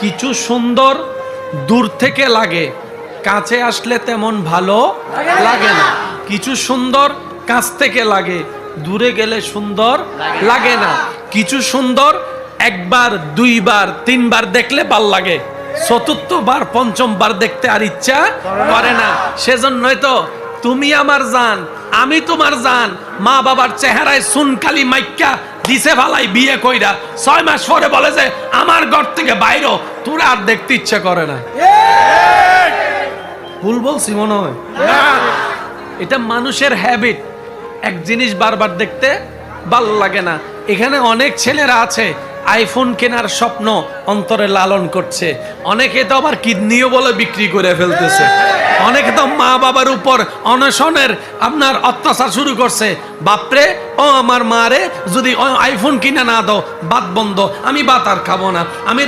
কিছু সুন্দর দূর থেকে লাগে, কাছে আসলে তেমন ভালো লাগে না। কিছু সুন্দর কাছ থেকে লাগে, দূরে গেলে সুন্দর লাগে না। কিছু সুন্দর একবার দুইবার তিনবার দেখলে ভাল লাগে, চতুর্থবার পঞ্চমবার দেখতে আর ইচ্ছা করে না। সেজন্যই তো তুমি আমার জান, আমি তোমার জান। মা বাবার চেহারায় সুনকালি মাইক্কা দিছে ভালাই বিয়ে কইরা 6 মাস পরে বলে যে আমার ঘর থেকে বাইরো, তোরা আর দেখতে ইচ্ছা করে না। ভুল বলছি মনে হয়? এটা মানুষের হ্যাবিট, এক জিনিস বারবার দেখতে ভাল লাগে না। এখানে অনেক ছেলেরা আছে আইফোন কেনার স্বপ্ন অন্তরে লালন করছে, অনেকে তো আবার কিডনিও বলে বিক্রি করে ফেলতেছে, অনেকে তো মা বাবার উপর অনশনের আপনার অত্যাচার শুরু করছে। বাপরে, ও আমার মা রে, যদি আইফোন কিনে না দাও ভাত বন্ধ, আমি ভাত আর খাবো না, আমি